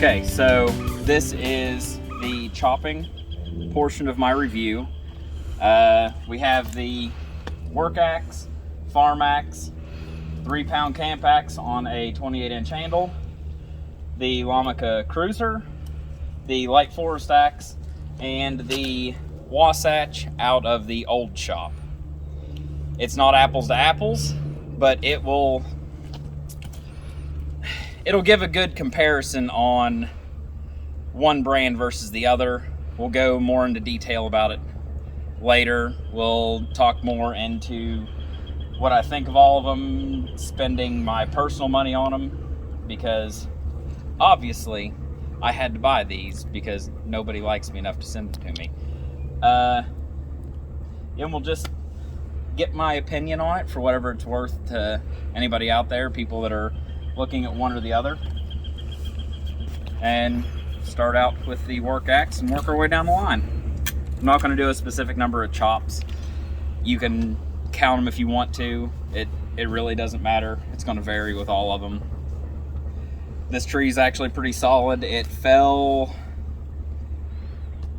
Okay, so this is the chopping portion of my review. We have the work axe, farm axe, 3-pound camp axe on a 28-inch handle, the Lamaca cruiser, the light forest axe, and the Wasatch out of the old shop. It's not apples to apples, but it'll give a good comparison on one brand versus the other. We'll go more into detail about it later. We'll talk more into what I think of all of them, spending my personal money on them, because obviously I had to buy these because nobody likes me enough to send them to me. And we'll just get my opinion on it for whatever it's worth to anybody out there, people that are looking at one or the other, and start out with the work axe and work our way down the line. I'm not going to do a specific number of chops. You can count them if you want to. It really doesn't matter. It's going to vary with all of them. This tree is actually pretty solid. It fell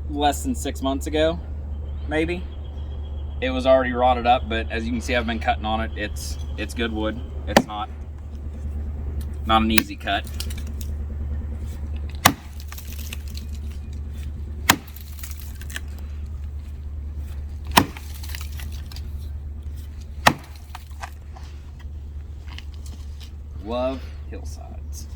less than 6 months ago, maybe. It was already rotted up, but as you can see, I've been cutting on it. It's good wood. It's not an easy cut. Love hillsides.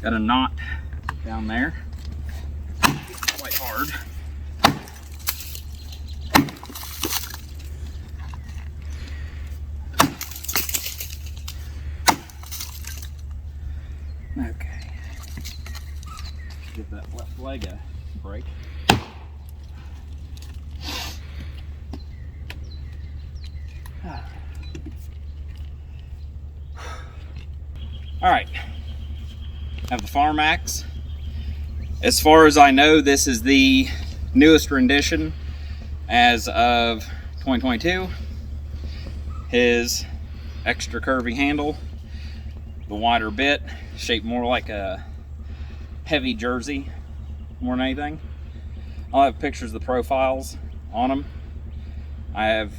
Got a knot down there. Quite hard. Okay. Give that left leg a break. All right. Have the farm axe. As far as I know, this is the newest rendition as of 2022. His extra curvy handle, the wider bit, shaped more like a heavy jersey more than anything. I'll have pictures of the profiles on them. I've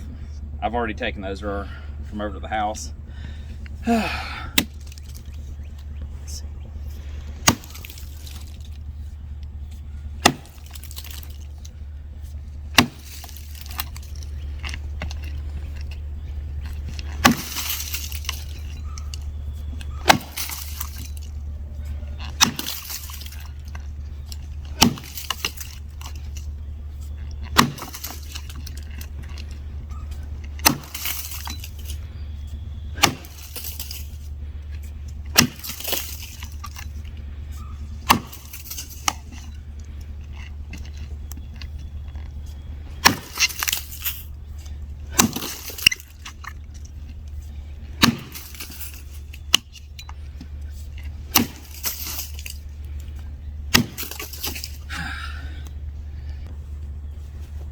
already taken those from over to the house.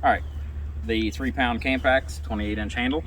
All right, the 3-pound camp axe, 28-inch handle.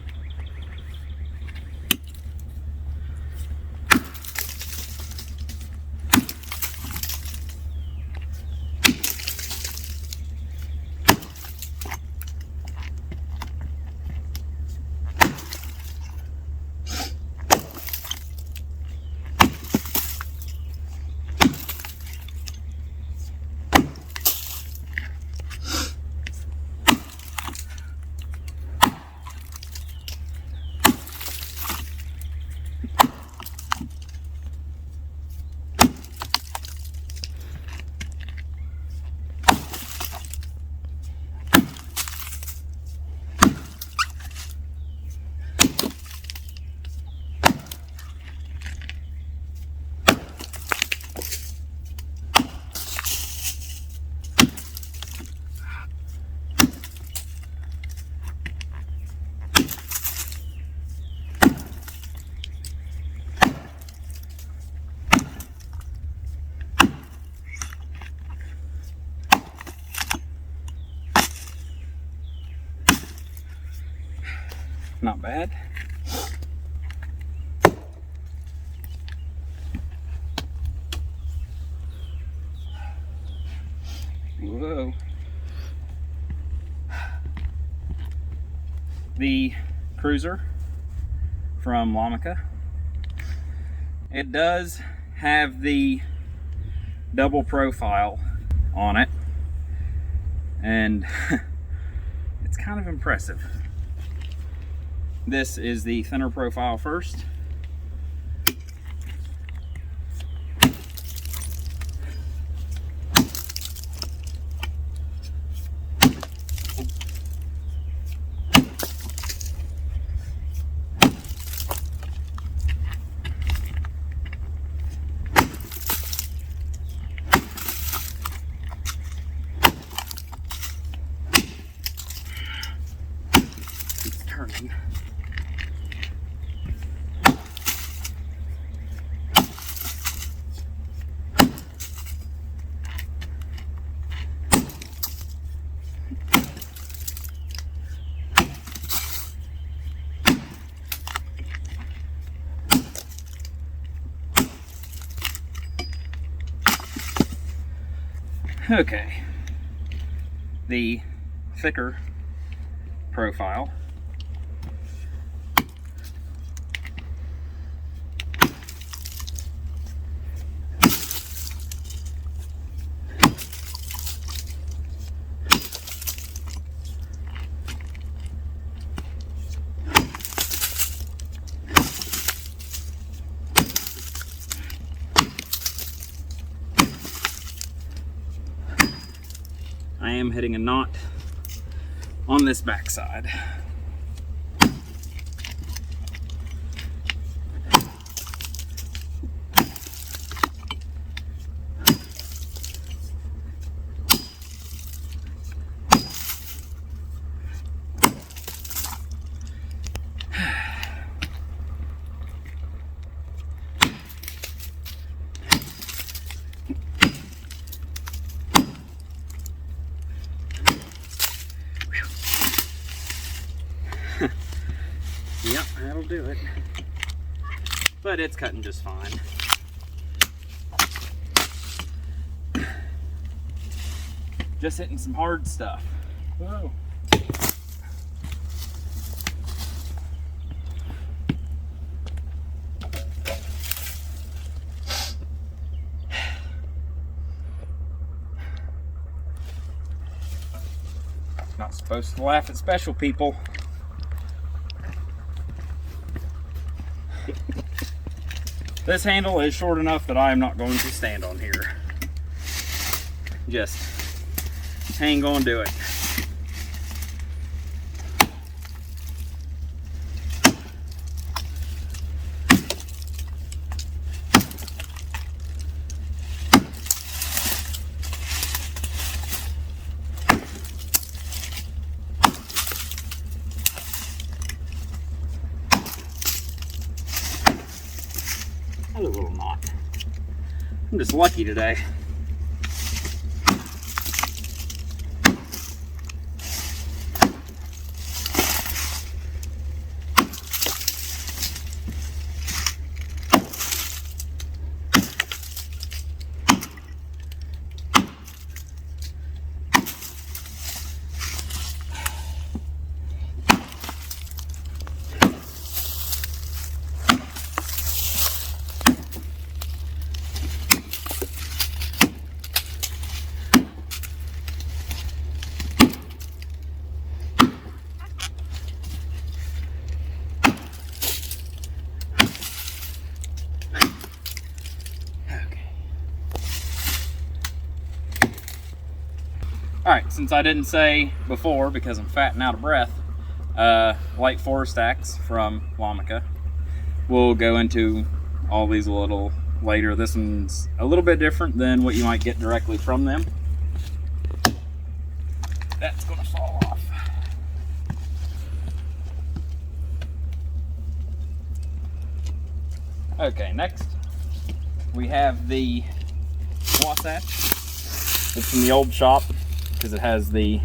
not bad. Whoa. The cruiser from Lamaca. It does have the double profile on it, and it's kind of impressive. This is the thinner profile first. It's turning. Okay, the thicker profile. I am hitting a knot on this backside. Yep, that'll do it. But it's cutting just fine. Just hitting some hard stuff. Whoa. Not supposed to laugh at special people. This handle is short enough that I am not going to stand on here. Just hang on to it. A little knot. I'm just lucky today. Alright, since I didn't say before, because I'm fat and out of breath, light forest axe from Lamaca. We'll go into all these a little later. This one's a little bit different than what you might get directly from them. That's going to fall off. Okay, next we have the Wasatch. It's from the old shop because it has the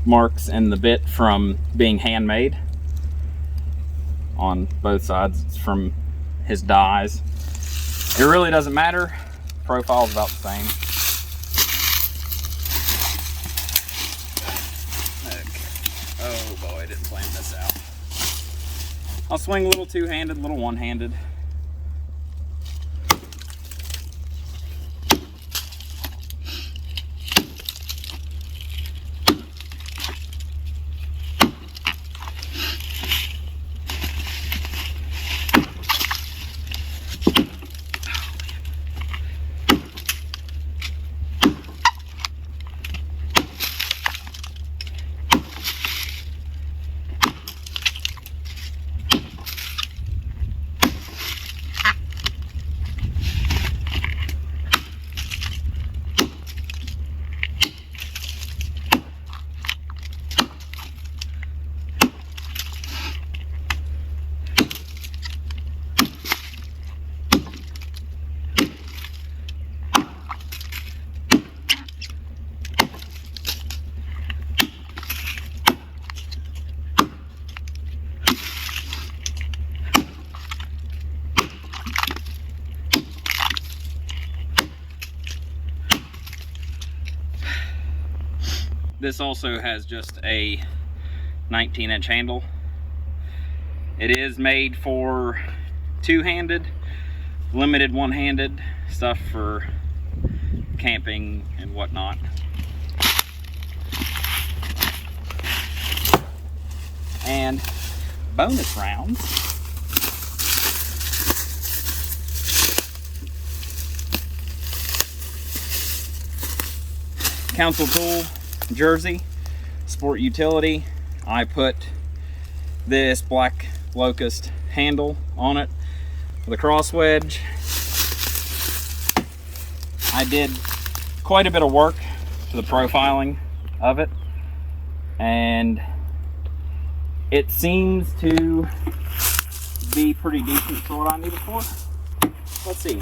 marks and the bit from being handmade. on both sides. It's from his dies. It really doesn't matter. Profile's about the same. Okay. Oh boy, I didn't plan this out. I'll swing a little two-handed, a little one-handed. This also has just a 19-inch handle. It is made for two-handed, limited one-handed stuff for camping and whatnot. And bonus rounds. Council tool jersey, sport utility. I put this black Locust handle on it with a cross wedge. I did quite a bit of work to the profiling of it, and it seems to be pretty decent for what I need it for. Let's see.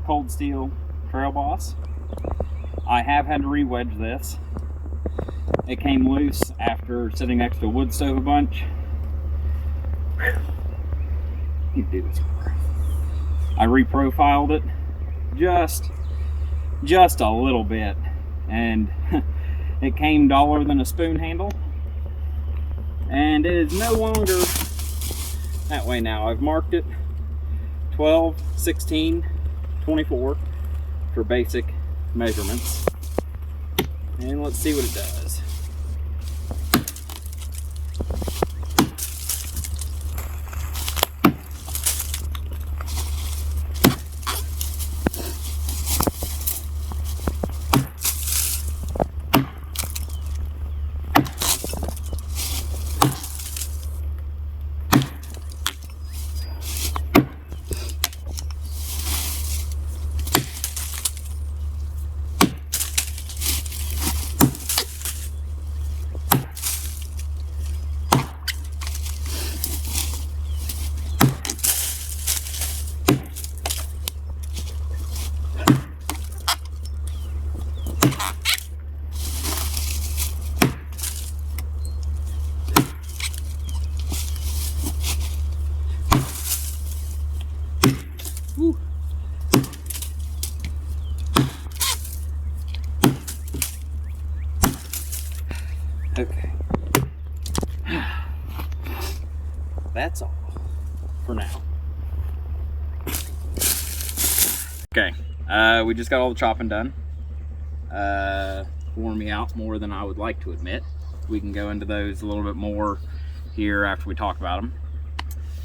Cold steel Trail Boss. I have had to re-wedge this. It came loose after sitting next to a wood stove a bunch. You do this more. I reprofiled it just a little bit, and it came duller than a spoon handle, and it is no longer that way now. I've marked it 12, 16, 24 for basic measurements, and let's see what it does. Okay. That's all for now. Okay, We just got all the chopping done. Wore me out more than I would like to admit. We can go into those a little bit more here after we talk about them.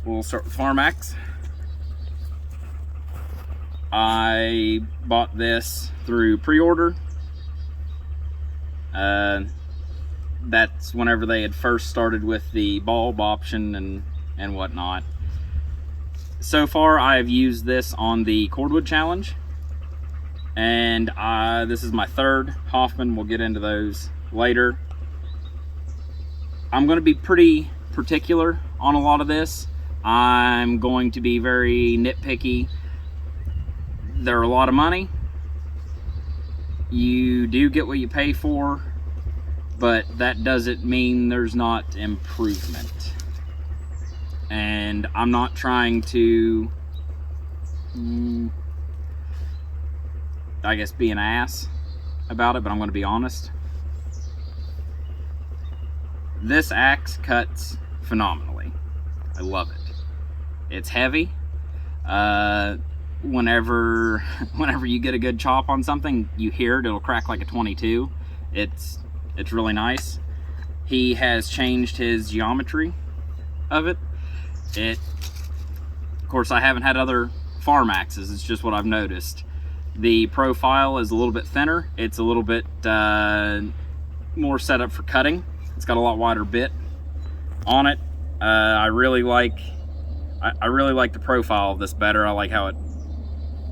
We'll start with farm axe. I bought this through pre-order. That's whenever they had first started with the bulb option and whatnot. So far, I've used this on the cordwood challenge, and this is my third Hoffman. We'll get into those later. I'm going to be pretty particular on a lot of this. I'm going to be very nitpicky. They're a lot of money. You do get what you pay for, but that doesn't mean there's not improvement. And I'm not trying to, I guess, be an ass about it, but I'm going to be honest. This axe cuts phenomenally. I love it. It's heavy. Whenever you get a good chop on something, you hear it, it'll crack like a 22. It's really nice. He has changed his geometry of it. Of course, I haven't had other farm axes. It's just what I've noticed. The profile is a little bit thinner. It's a little bit more set up for cutting. It's got a lot wider bit on it. I really like the profile of this better. I like how it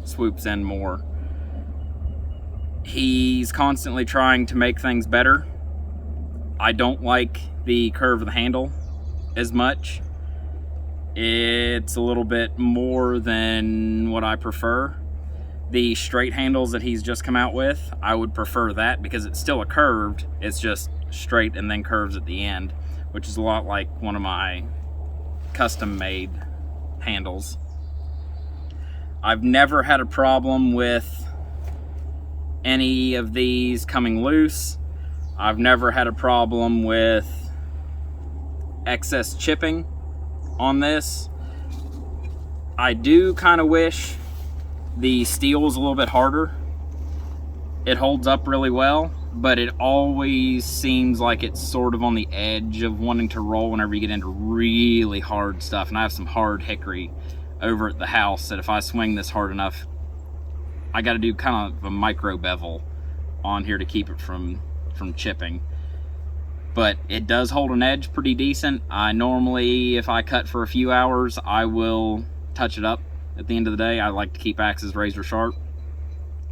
swoops in more. He's constantly trying to make things better. I don't like the curve of the handle as much. It's a little bit more than what I prefer. The straight handles that he's just come out with, I would prefer that because it's still a curved, it's just straight and then curves at the end, which is a lot like one of my custom made handles. I've never had a problem with any of these coming loose. I've never had a problem with excess chipping on this. I do kind of wish the steel was a little bit harder. It holds up really well, but it always seems like it's sort of on the edge of wanting to roll whenever you get into really hard stuff. And I have some hard hickory over at the house that if I swing this hard enough, I got to do kind of a micro bevel on here to keep it from chipping. But it does hold an edge pretty decent. I normally, if I cut for a few hours, I will touch it up at the end of the day. I like to keep axes razor sharp.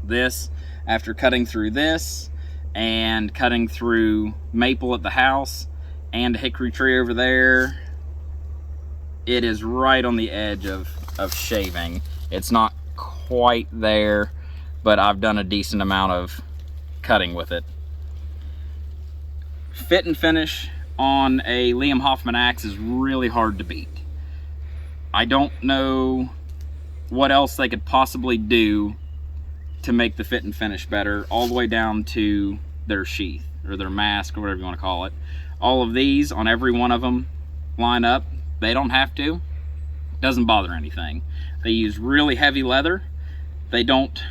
This, after cutting through this and cutting through maple at the house and a hickory tree over there, it is right on the edge of shaving. It's not quite there, but I've done a decent amount of cutting with it. Fit and finish on a Liam Hoffman axe is really hard to beat. I don't know what else they could possibly do to make the fit and finish better, all the way down to their sheath or their mask or whatever you want to call it. All of these, on every one of them, line up. They don't have to. Doesn't bother anything. They use really heavy leather. They don't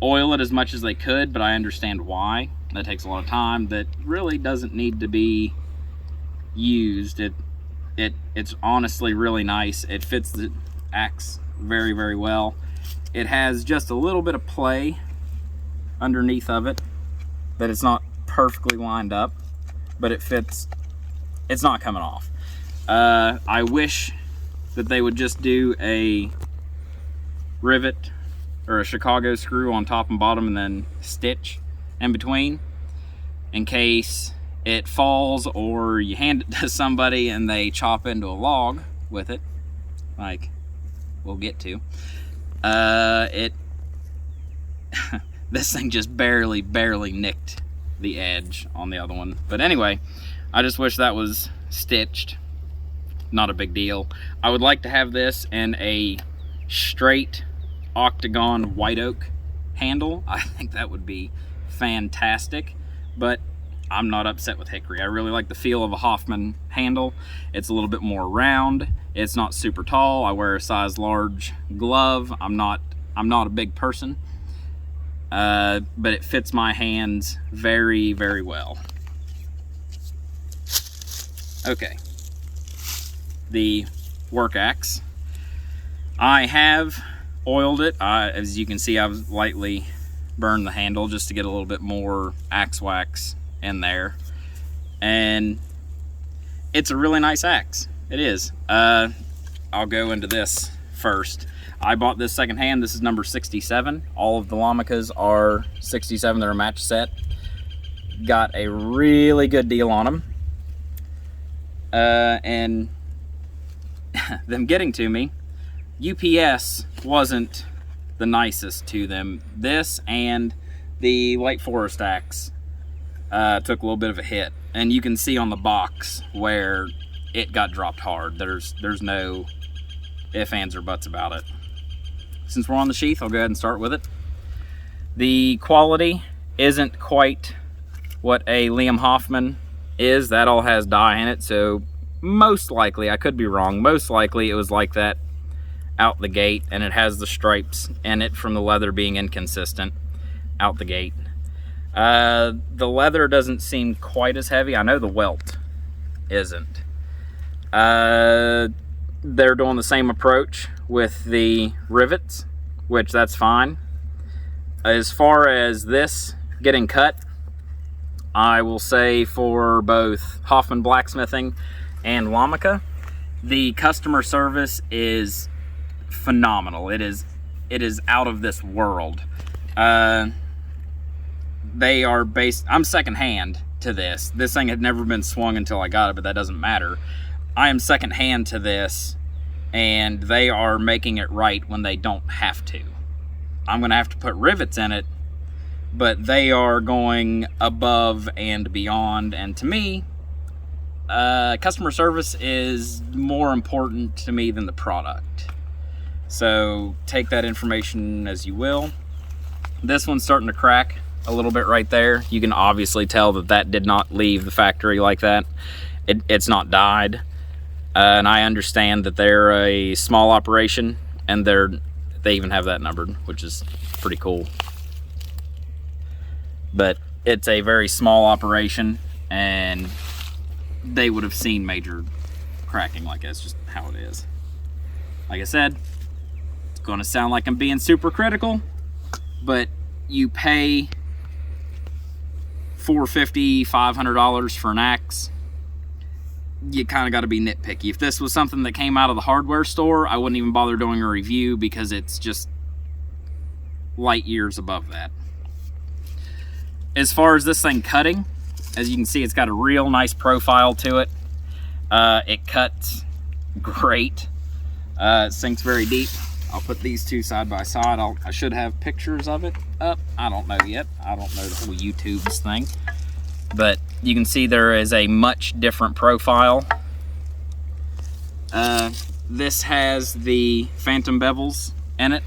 oil it as much as they could, but I understand why. That takes a lot of time. That really doesn't need to be used. It's honestly really nice. It fits the axe very, very well. It has just a little bit of play underneath of it, that it's not perfectly lined up, but it fits. It's not coming off. I wish that they would just do a rivet or a Chicago screw on top and bottom and then stitch in between in case it falls or you hand it to somebody and they chop into a log with it, like we'll get to. This thing just barely nicked the edge on the other one. But anyway, I just wish that was stitched. Not a big deal. I would like to have this in a straight octagon white oak handle. I think that would be fantastic, but I'm not upset with hickory. I really like the feel of a Hoffman handle. It's a little bit more round. It's not super tall. I wear a size large glove. I'm not a big person. but it fits my hands very, very well. Okay, the work axe. I have oiled it. As you can see, I've lightly burned the handle just to get a little bit more axe wax in there. And it's a really nice axe. It is. I'll go into this first. I bought this secondhand. This is number 67. All of the Lamacas are 67. They're a match set. Got a really good deal on them. And them getting to me, UPS wasn't the nicest to them. This and the Lake Forest axe took a little bit of a hit, and you can see on the box where it got dropped hard. There's no ifs, ands, or buts about it. Since we're on the Sheath, I'll go ahead and start with it. The quality isn't quite what a Liam Hoffman is. That all has dye in it, so most likely, I could be wrong, most likely it was like that out the gate, and it has the stripes in it from the leather being inconsistent out the gate. The leather doesn't seem quite as heavy. I know the welt isn't. They're doing the same approach with the rivets, which that's fine. As far as this getting cut, I will say for both Hoffman Blacksmithing and Lamaca, the customer service is phenomenal. It is out of this world. They are based, I'm secondhand to this. This thing had never been swung until I got it, but that doesn't matter. I am secondhand to this, and they are making it right when they don't have to. I'm gonna have to put rivets in it, but they are going above and beyond. And to me, customer service is more important to me than the product. So take that information as you will. This one's starting to crack a little bit right there. You can obviously tell that that did not leave the factory like that. It's not dyed. And I understand that they're a small operation, and they even have that numbered, which is pretty cool. But it's a very small operation, and they would have seen major cracking like that's just how it is. Like I said, it's going to sound like I'm being super critical, but you pay $450, $500 for an axe. You kind of got to be nitpicky. If this was something that came out of the hardware store, I wouldn't even bother doing a review because it's just light years above that. As far as this thing cutting, as you can see, it's got a real nice profile to it. It cuts great. It sinks very deep. I'll put these two side by side. I should have pictures of it up. I don't know yet. I don't know the whole YouTube's thing. But you can see there is a much different profile. This has the phantom bevels in it.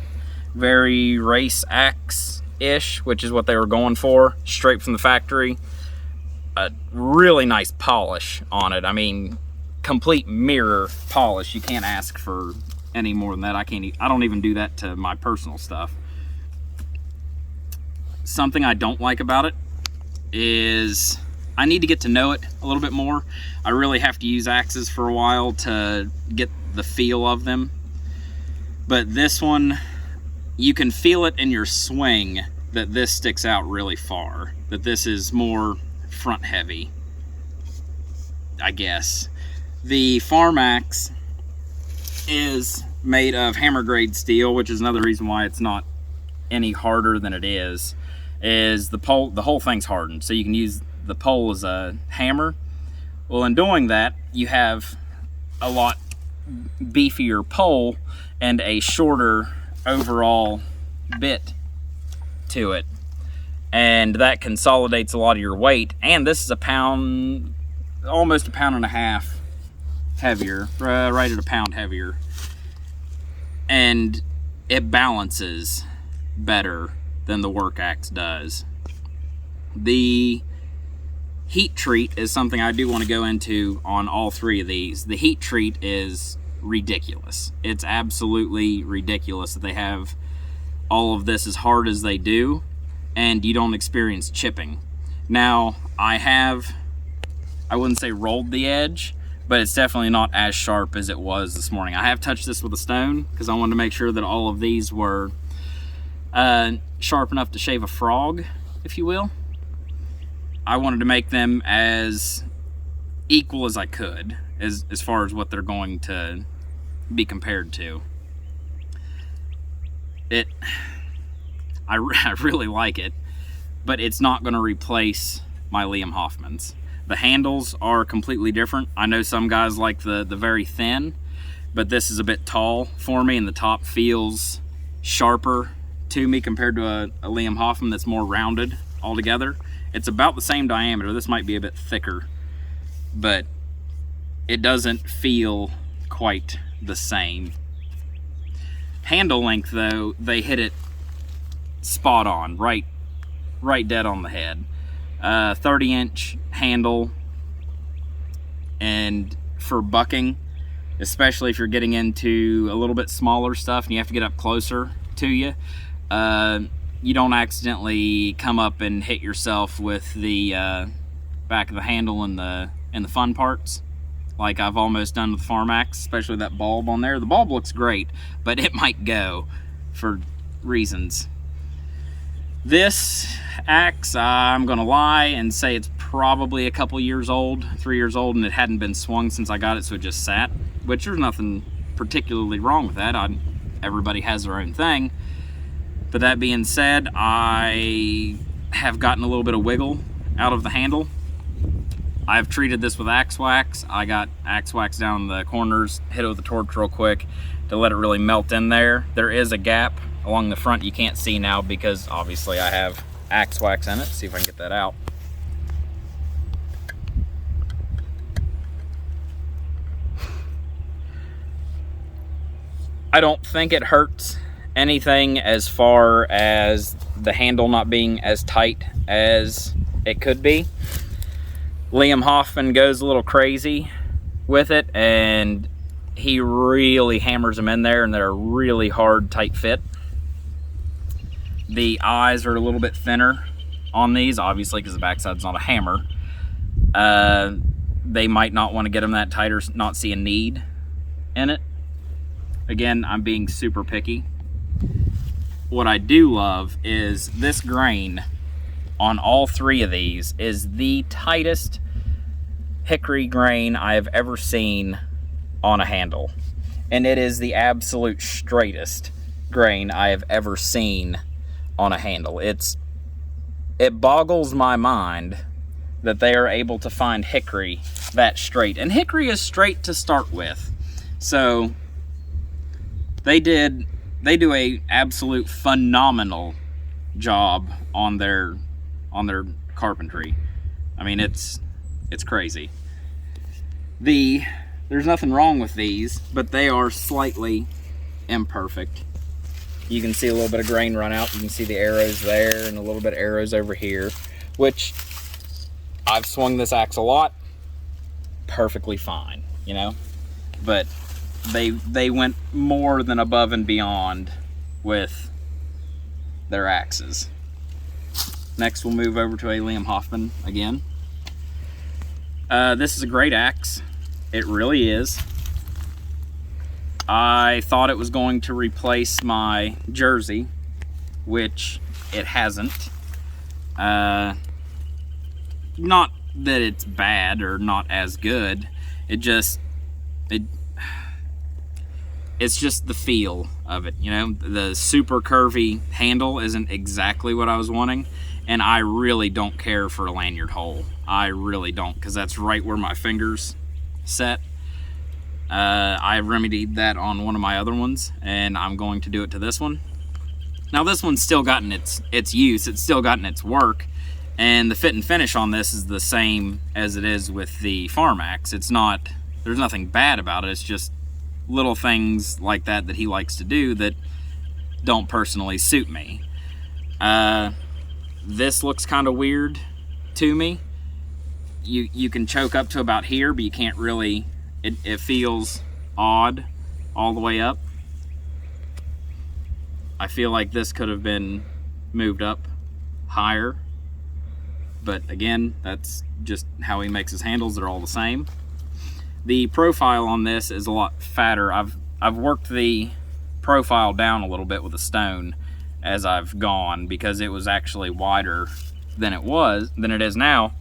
Very race axe-ish, which is what they were going for, straight from the factory. A really nice polish on it. I mean, complete mirror polish. You can't ask for any more than that. I don't even do that to my personal stuff. Something I don't like about it is I need to get to know it a little bit more. I really have to use axes for a while to get the feel of them. But this one, you can feel it in your swing that this sticks out really far. That this is more front heavy, I guess. The farm axe is made of hammer grade steel, which is another reason why it's not any harder than it is the pole, the whole thing's hardened, so you can use the pole as a hammer. Well, in doing that, you have a lot beefier pole and a shorter overall bit to it, and that consolidates a lot of your weight. And this is a pound, almost a pound and a half heavier, right at a pound heavier, and it balances better than the work axe does. The heat treat is something I do want to go into on all three of these. The heat treat is ridiculous. It's absolutely ridiculous that they have all of this as hard as they do. and you don't experience chipping. Now, I wouldn't say rolled the edge, but it's definitely not as sharp as it was this morning. I have touched this with a stone because I wanted to make sure that all of these were sharp enough to shave a frog, if you will. I wanted to make them as equal as I could as far as what they're going to be compared to. I really like it, but it's not going to replace my Liam Hoffmans. The handles are completely different. I know some guys like the very thin, but this is a bit tall for me, and the top feels sharper to me compared to a Liam Hoffman that's more rounded altogether. It's about the same diameter. This might be a bit thicker, but it doesn't feel quite the same. Handle length, though, they hit it spot on, right dead on the head. 30-inch handle, and for bucking, especially if you're getting into a little bit smaller stuff and you have to get up closer to you, you don't accidentally come up and hit yourself with the back of the handle and the fun parts, like I've almost done with the Farm Axe, especially that bulb on there. The bulb looks great, but it might go for reasons. This axe, I'm gonna lie and say it's probably a couple years old, 3 years old, and it hadn't been swung since I got it, so it just sat, which there's nothing particularly wrong with that. Everybody has their own thing. But that being said, I have gotten a little bit of wiggle out of the handle. I've treated this with axe wax. I got axe wax down the corners, hit it with a torch real quick to let it really melt in there. There is a gap along the front you can't see now because obviously I have axe wax in it. See if I can get that out. I don't think it hurts anything as far as the handle not being as tight as it could be. Liam Hoffman goes a little crazy with it, and he really hammers them in there, and they're a really hard, tight fit. The eyes are a little bit thinner on these, obviously, because the backside's not a hammer. They might not want to get them that tight or not see a need in it. Again, I'm being super picky. What I do love is this grain on all three of these is the tightest hickory grain I have ever seen on a handle. And it is the absolute straightest grain I have ever seen on a handle. It boggles my mind that they are able to find hickory that straight. And hickory is straight to start with. So they do a absolute phenomenal job on their carpentry. I mean, it's crazy. There's nothing wrong with these, but they are slightly imperfect. You can see a little bit of grain run out. You can see the arrows there and a little bit of arrows over here, which I've swung this axe a lot. Perfectly fine, you know? But they went more than above and beyond with their axes. Next, we'll move over to a Liam Hoffman again. This is a great axe. It really is. I thought it was going to replace my Jersey, which it hasn't. Not that it's bad or not as good. It's just the feel of it, you know? The super curvy handle isn't exactly what I was wanting, and I really don't care for a lanyard hole. I really don't, because that's right where my fingers set. I remedied that on one of my other ones, and I'm going to do it to this one. Now this one's still gotten its use, it's still gotten its work, and the fit and finish on this is the same as it is with the Farm Axe. There's nothing bad about it, it's just little things like that he likes to do that don't personally suit me. This looks kind of weird to me. You can choke up to about here, but you can't really, it feels odd all the way up. I feel like this could have been moved up higher, but again, that's just how he makes his handles. They're all the same. The profile on this is a lot fatter. I've worked the profile down a little bit with a stone as I've gone, because it was actually wider than it is now.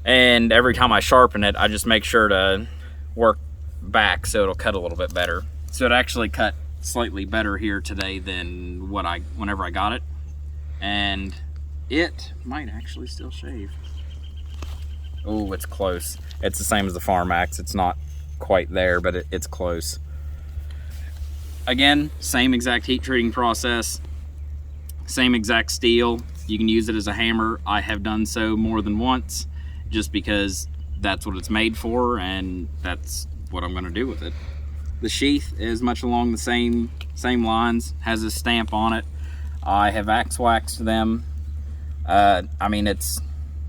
And every time I sharpen it, I just make sure to work back so it'll cut a little bit better. So it actually cut slightly better here today than whenever I got it. And it might actually still shave. Oh, it's close. It's the same as the Farm Axe. It's not quite there, but it's close. Again, same exact heat treating process, same exact steel. You can use it as a hammer. I have done so more than once, just because that's what it's made for, and that's what I'm gonna do with it. The sheath is much along the same lines, has a stamp on it. I have axe waxed them. I mean,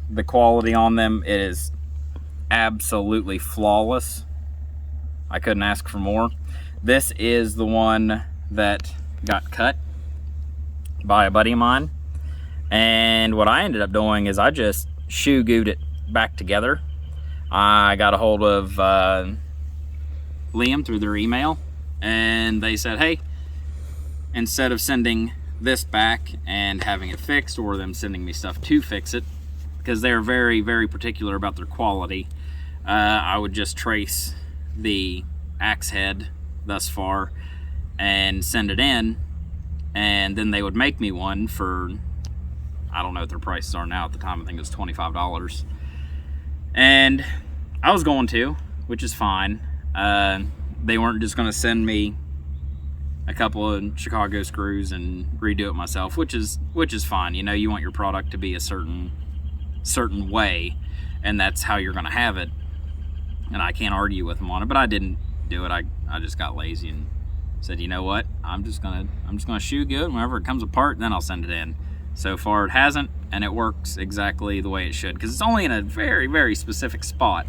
the quality on them is absolutely flawless. I couldn't ask for more. This is the one that got cut by a buddy of mine. And what I ended up doing is I just shoe gooed it back together. I got a hold of Liam through their email, and they said, hey, instead of sending this back and having it fixed, or them sending me stuff to fix it, because they're very, very particular about their quality, I would just trace the axe head thus far and send it in, and then they would make me one for, I don't know what their prices are now. At the time, I think it was $25. And I was going to, which is fine. They weren't just going to send me a couple of Chicago screws and redo it myself, which is fine. You know, you want your product to be a certain way, and that's how you're going to have it. And I can't argue with them on it, but I didn't do it. I just got lazy and said, you know what? I'm just gonna shoe good. Whenever it comes apart, then I'll send it in. So far, it hasn't, and it works exactly the way it should, because it's only in a very, very specific spot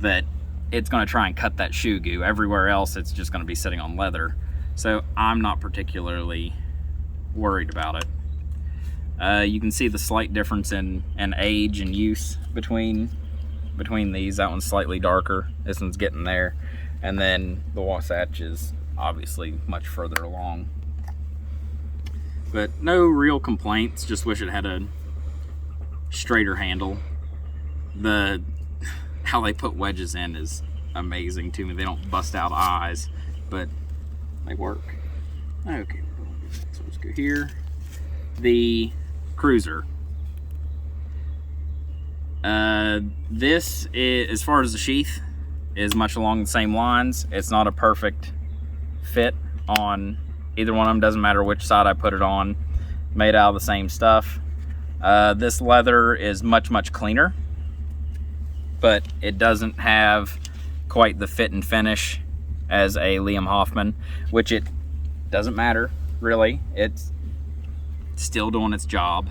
that it's going to try and cut that shoe goo. Everywhere else, it's just going to be sitting on leather. So I'm not particularly worried about it. You can see the slight difference in age and use between these. That one's slightly darker. This one's getting there. And then the Wasatch is obviously much further along. But no real complaints. Just wish it had a straighter handle. How they put wedges in is amazing to me. They don't bust out eyes, but they work. Okay, so let's go here. The Cruiser. This is, as far as the sheath, is much along the same lines. It's not a perfect fit on either one of them. Doesn't matter which side I put it on. Made out of the same stuff. This leather is much, much cleaner, but it doesn't have quite the fit and finish as a Liam Hoffman, which it doesn't matter, really. It's still doing its job.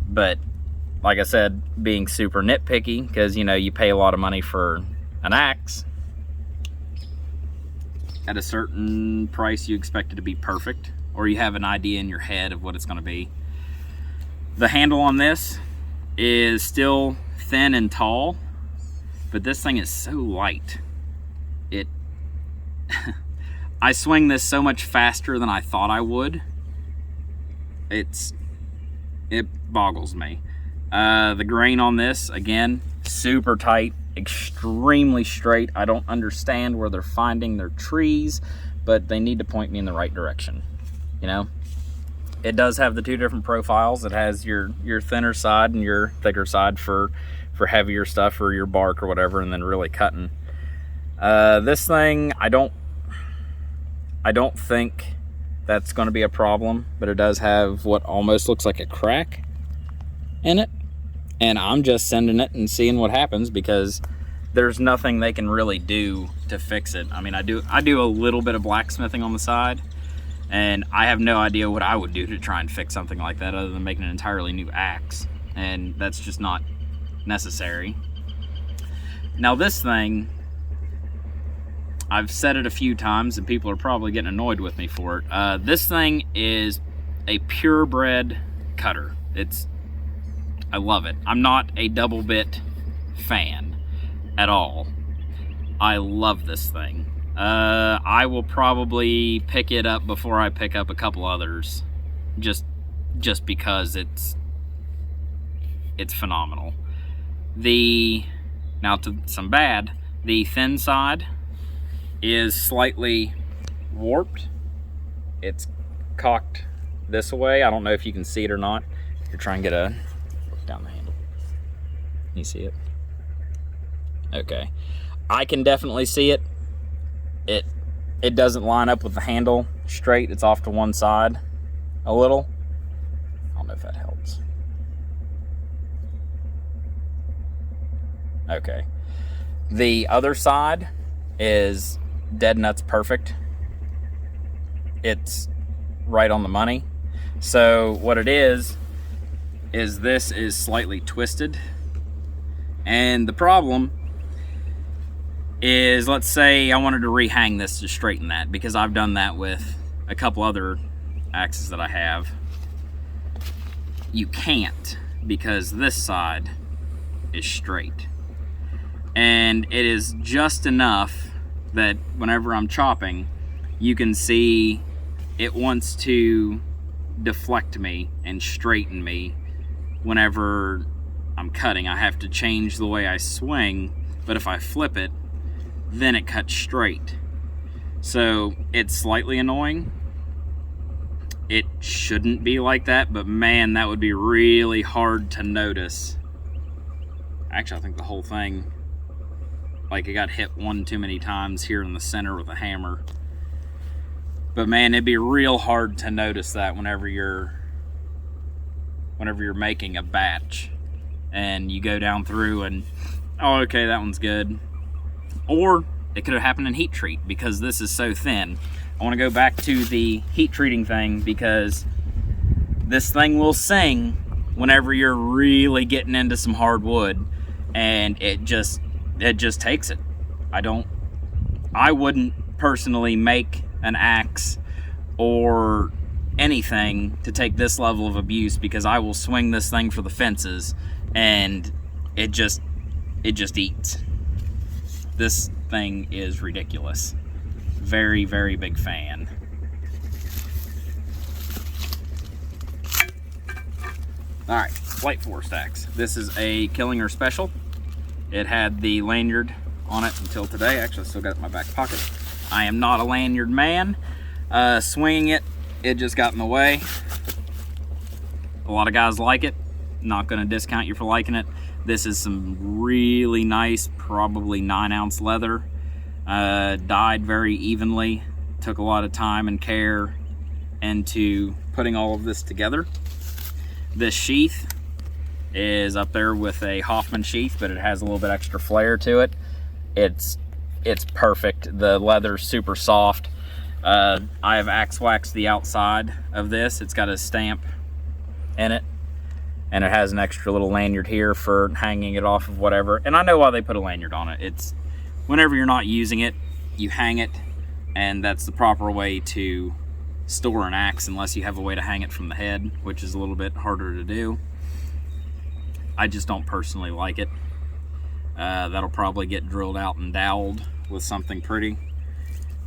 But like I said, being super nitpicky, because you know, you pay a lot of money for an axe. At a certain price, you expect it to be perfect, or you have an idea in your head of what it's going to be. The handle on this is still thin and tall, but this thing is so light. I swing this so much faster than I thought I would. It boggles me. The grain on this, again, super tight, extremely straight. I don't understand where they're finding their trees, but they need to point me in the right direction. You know, it does have the two different profiles. It has your thinner side and your thicker side for heavier stuff, or your bark or whatever, and then really cutting. This thing, I don't think that's going to be a problem, but it does have what almost looks like a crack in it, and I'm just sending it and seeing what happens, because there's nothing they can really do to fix it. I mean, I do a little bit of blacksmithing on the side, and I have no idea what I would do to try and fix something like that other than making an entirely new axe, and that's just not necessary. Now this thing, I've said it a few times and people are probably getting annoyed with me for it. This thing is a purebred cutter. I love it. I'm not a double bit fan at all. I love this thing. I will probably pick it up before I pick up a couple others, just because it's phenomenal. Now to some bad, the thin side is slightly warped. It's cocked this way. I don't know if you can see it or not. You're trying to get a look down the handle. Can you see it? Okay. I can definitely see it. It doesn't line up with the handle straight. It's off to one side a little. I don't know if that helps. Okay. The other side is dead nuts perfect. It's right on the money. So what it is this is slightly twisted. And the problem is, let's say I wanted to rehang this to straighten that, because I've done that with a couple other axes that I have. You can't, because this side is straight. And it is just enough that whenever I'm chopping, you can see it wants to deflect me and straighten me whenever I'm cutting. I have to change the way I swing, but if I flip it, then it cuts straight. So it's slightly annoying. It shouldn't be like that, but man, that would be really hard to notice. Actually, I think the whole thing, like, it got hit one too many times here in the center with a hammer. But man, it'd be real hard to notice that whenever you're making a batch and you go down through and, oh, okay, that one's good. Or it could have happened in heat treat, because this is so thin. I want to go back to the heat treating thing, because this thing will sing whenever you're really getting into some hard wood, and it just takes it. I wouldn't personally make an axe or anything to take this level of abuse, because I will swing this thing for the fences and it just eats. This thing is ridiculous. Very, very big fan. Alright, Light Force axe. This is a Killinger Special. It had the lanyard on it until today. Actually, I still got it in my back pocket. I am not a lanyard man. Swinging it, it just got in the way. A lot of guys like it. Not going to discount you for liking it. This is some really nice, probably 9-ounce leather. Dyed very evenly. Took a lot of time and care into putting all of this together. This sheath is up there with a Hoffman sheath, but it has a little bit extra flair to it. It's perfect. The leather's super soft. I have axe waxed the outside of this. It's got a stamp in it, and it has an extra little lanyard here for hanging it off of whatever. And I know why they put a lanyard on it. It's whenever you're not using it, you hang it, and that's the proper way to store an axe, unless you have a way to hang it from the head, which is a little bit harder to do. I just don't personally like it. That'll probably get drilled out and doweled with something pretty.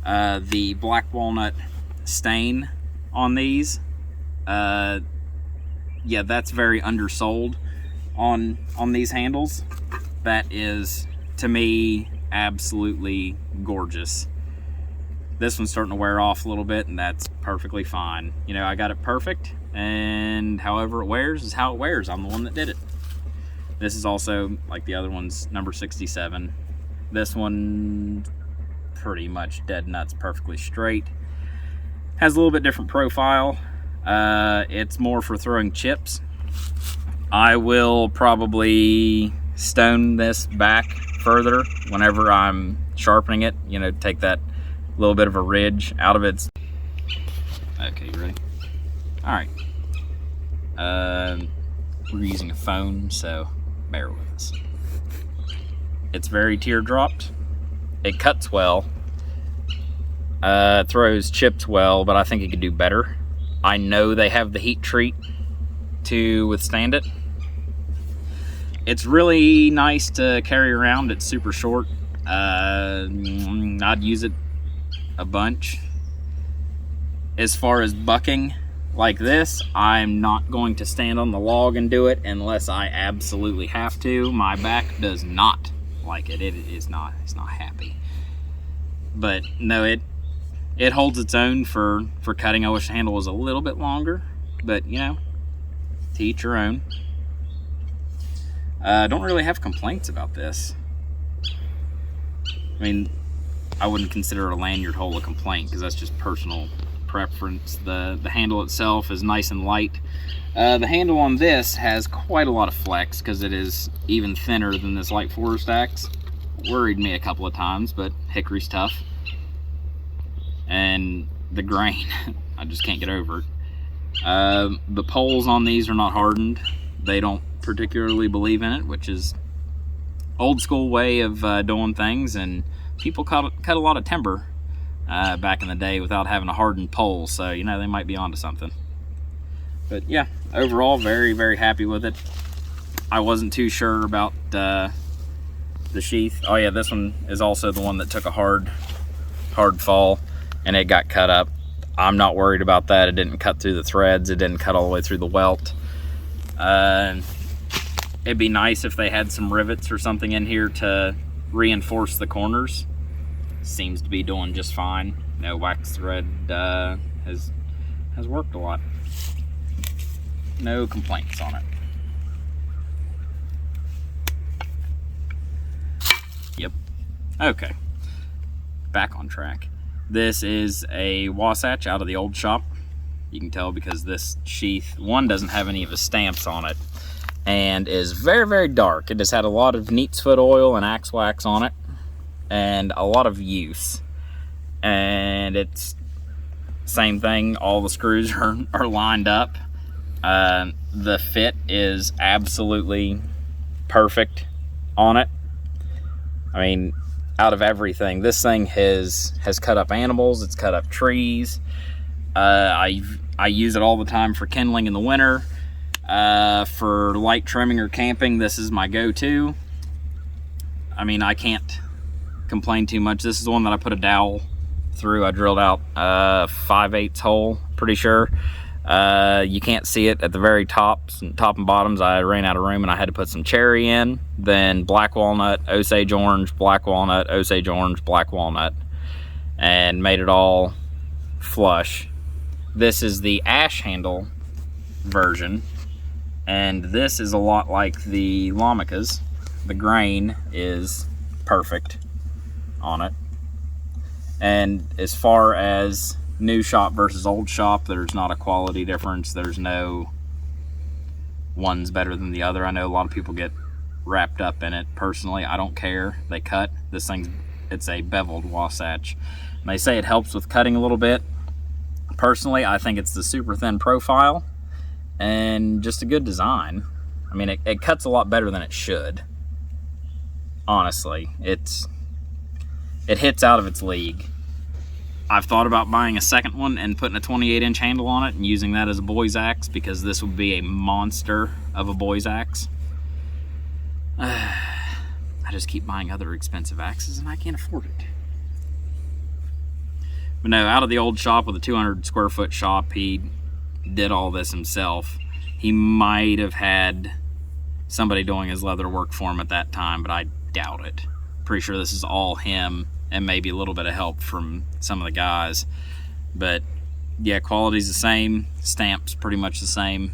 The black walnut stain on these, yeah, that's very undersold on these handles. That is, to me, absolutely gorgeous. This one's starting to wear off a little bit, and that's perfectly fine. You know, I got it perfect, and however it wears is how it wears. I'm the one that did it. This is also, like the other one's, number 67. This one, pretty much dead nuts, perfectly straight. Has a little bit different profile. It's more for throwing chips. I will probably stone this back further whenever I'm sharpening it. You know, take that little bit of a ridge out of it. Okay, you ready? All right. We're using a phone, so bear with us. It's very teardropped. It cuts well. Throws chips well, but I think it could do better. I know they have the heat treat to withstand it. It's really nice to carry around. It's super short. I'd use it a bunch. As far as bucking like this, I'm not going to stand on the log and do it unless I absolutely have to. My back does not like it. It's not happy. But no, it holds its own for cutting. I wish the handle was a little bit longer, but you know, to each your own. Don't really have complaints about this. I mean, I wouldn't consider a lanyard hole a complaint because that's just personal preference. The handle itself is nice and light. The handle on this has quite a lot of flex because it is even thinner than this light forest axe. Worried me a couple of times, but hickory's tough. And the grain, I just can't get over it. The poles on these are not hardened. They don't particularly believe in it, which is old school way of doing things, and people cut a lot of timber back in the day without having a hardened pole, so you know, they might be onto something. But yeah, overall very, very happy with it. I wasn't too sure about the sheath. Oh yeah, this one is also the one that took a hard fall and it got cut up. I'm not worried about that. It didn't cut through the threads. It didn't cut all the way through the welt. It'd be nice if they had some rivets or something in here to reinforce the corners. Seems to be doing just fine. No, wax thread has worked a lot. No complaints on it. Yep. Okay. Back on track. This is a Wasatch out of the old shop. You can tell because this sheath, one, doesn't have any of the stamps on it and is very, very dark. It has had a lot of neat's foot oil and axe wax on it and a lot of use. And it's same thing, all the screws are lined up. The fit is absolutely perfect on it. I mean, out of everything, this thing has cut up animals, it's cut up trees. I use it all the time for kindling in the winter. For light trimming or camping, this is my go-to. I mean, I can't complain too much. This is the one that I put a dowel through. I drilled out 5/8 hole, pretty sure. You can't see it at the very top and bottoms. I ran out of room and I had to put some cherry in, then black walnut, Osage orange, black walnut, Osage orange, black walnut, and made it all flush. This is the ash handle version, and this is a lot like the Lamacas. The grain is perfect on it. And as far as new shop versus old shop, there's not a quality difference. There's no one's better than the other. I know a lot of people get wrapped up in it. Personally, I don't care. They cut. This thing's, it's a beveled Wasatch. And they say it helps with cutting a little bit. Personally, I think it's the super thin profile and just a good design. I mean, it cuts a lot better than it should. Honestly, it hits out of its league. I've thought about buying a second one and putting a 28-inch handle on it and using that as a boy's axe, because this would be a monster of a boy's axe. I just keep buying other expensive axes and I can't afford it. But no, out of the old shop with a 200 square foot shop, he did all this himself. He might have had somebody doing his leather work for him at that time, but I doubt it. Pretty sure this is all him and maybe a little bit of help from some of the guys. But yeah, quality's the same, stamp's pretty much the same.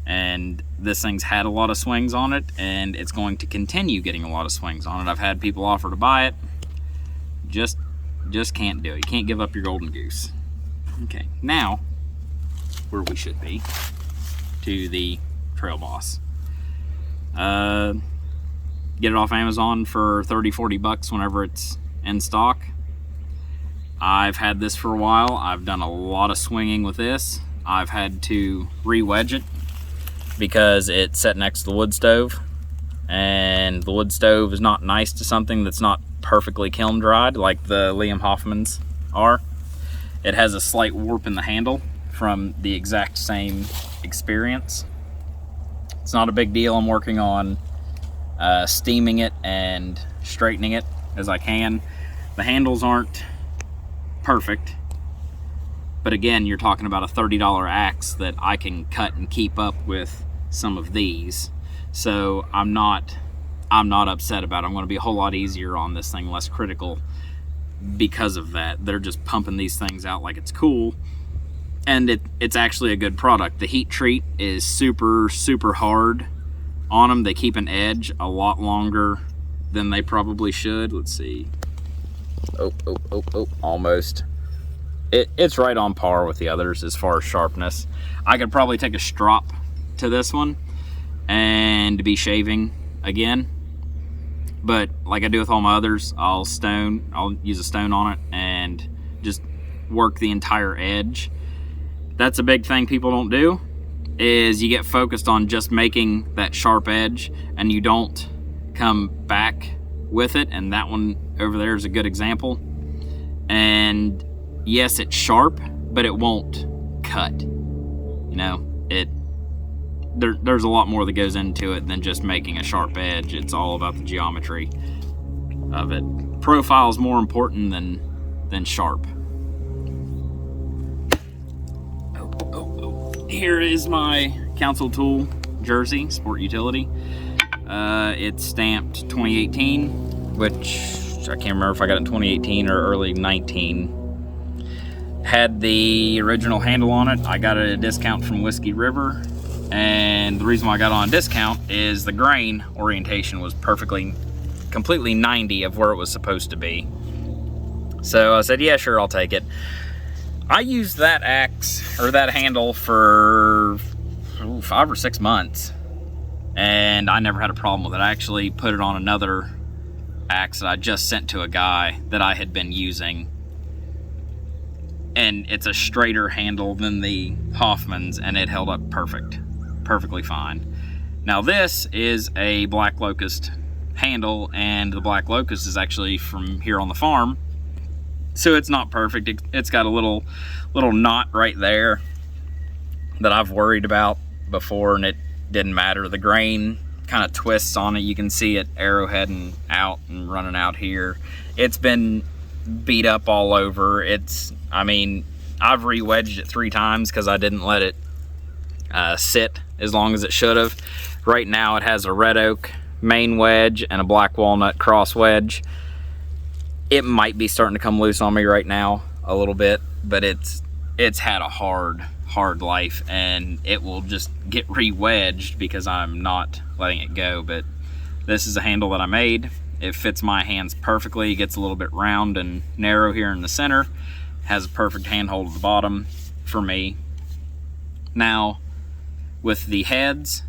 And this thing's had a lot of swings on it, and it's going to continue getting a lot of swings on it. I've had people offer to buy it. Just can't do it. You can't give up your golden goose. Okay, now where we should be, to the Trail Boss. Get it off Amazon for 30-40 bucks whenever it's in stock. I've had this for a while. I've done a lot of swinging with this. I've had to re-wedge it because it's set next to the wood stove, and the wood stove is not nice to something that's not perfectly kiln dried like the Liam Hoffmans are. It has a slight warp in the handle from the exact same experience. It's not a big deal. I'm working on steaming it and straightening it as I can. The handles aren't perfect, but again, you're talking about a $30 axe that I can cut and keep up with some of these. So I'm not upset about it. I'm going to be a whole lot easier on this thing, less critical because of that. They're just pumping these things out like it's cool, and it's actually a good product. The heat treat is super hard on them. They keep an edge a lot longer than they probably should. Let's see. Oh, almost. It's right on par with the others as far as sharpness. I could probably take a strop to this one and be shaving again, but like I do with all my others, I'll use a stone on it and just work the entire edge. That's a big thing people don't do, is you get focused on just making that sharp edge and you don't come back with it. And that one over there is a good example. And yes, it's sharp, but it won't cut. You know, there's a lot more that goes into it than just making a sharp edge. It's all about the geometry of it. Profile is more important than sharp. Here is my council tool jersey, sport utility. It's stamped 2018, which I can't remember if I got it in 2018 or early 19. Had the original handle on it. I got it at a discount from Whiskey River. And the reason why I got on a discount is the grain orientation was completely 90 of where it was supposed to be. So I said, yeah, sure, I'll take it. I used that axe, or that handle, for 5 or 6 months. And I never had a problem with it. I actually put it on another axe that I just sent to a guy that I had been using. And it's a straighter handle than the Hoffman's, and it held up perfectly fine. Now this is a Black Locust handle, and the Black Locust is actually from here on the farm, so it's not perfect. It's got a little knot right there that I've worried about before, and it didn't matter. The grain kind of twists on it. You can see it arrowheading out and running out here. It's been beat up all over. I've re-wedged it 3 times because I didn't let it sit as long as it should have. Right now it has a red oak main wedge and a black walnut cross wedge. It might be starting to come loose on me right now a little bit, but it's had a hard life, and it will just get re-wedged because I'm not letting it go. But this is a handle that I made. It fits my hands perfectly. It gets a little bit round and narrow here in the center. Has a perfect handhold at the bottom for me. Now, with the heads,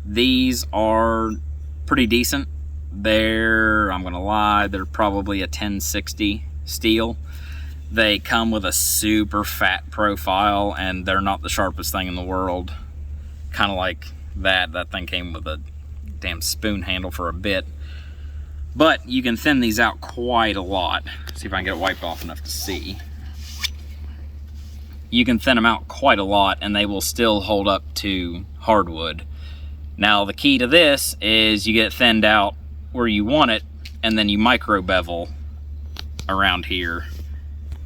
these are pretty decent. I'm gonna lie, they're probably a 1060 steel. They come with a super fat profile, and they're not the sharpest thing in the world. Kind of like that thing came with a damn spoon handle for a bit. But you can thin these out quite a lot. See if I can get it wiped off enough to see. You can thin them out quite a lot, and they will still hold up to hardwood. Now, the key to this is you get it thinned out where you want it, and then you micro bevel around here,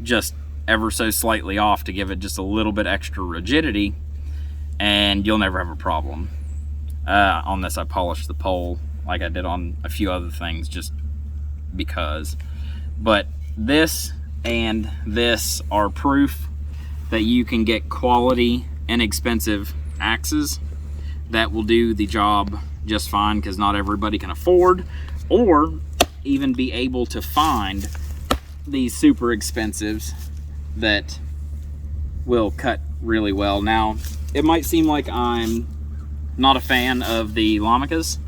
just ever so slightly off to give it just a little bit extra rigidity, and you'll never have a problem. On this, I polished the pole like I did on a few other things just because. But this and this are proof that you can get quality, inexpensive axes that will do the job just fine, because not everybody can afford or even be able to find these super expensives that will cut really well. Now, it might seem like I'm not a fan of the Lamacas.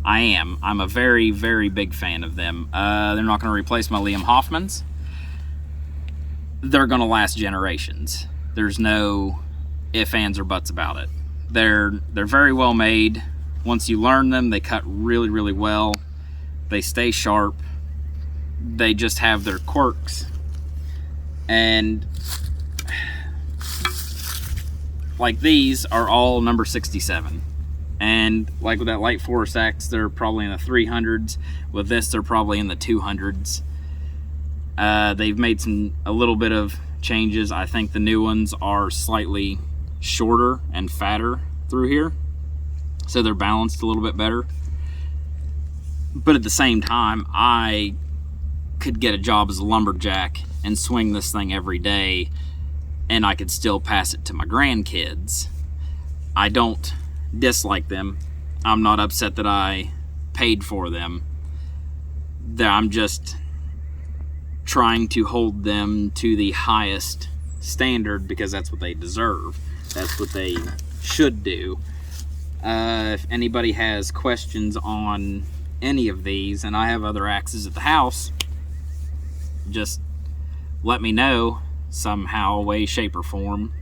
I am. I'm a very, very big fan of them. They're not going to replace my Liam Hoffmans. They're going to last generations. There's no ifs, ands, or buts about it. They're very well made. Once you learn them, they cut really, really well. They stay sharp. They just have their quirks. And like these are all number 67. And like with that Light Forest axe, they're probably in the 300s. With this, they're probably in the 200s. They've made a little bit of changes. I think the new ones are slightly shorter and fatter through here, so they're balanced a little bit better. But at the same time, I could get a job as a lumberjack and swing this thing every day, and I could still pass it to my grandkids. I don't dislike them. I'm not upset that I paid for them. I'm just trying to hold them to the highest standard because that's what they deserve. That's what they should do. If anybody has questions on any of these, and I have other axes at the house, just let me know somehow, way, shape, or form.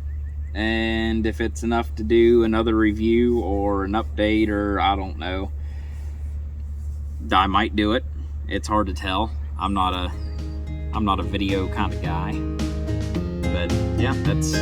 And if it's enough to do another review or an update, or I don't know, I might do it. It's hard to tell. I'm not a video kind of guy. But yeah, that's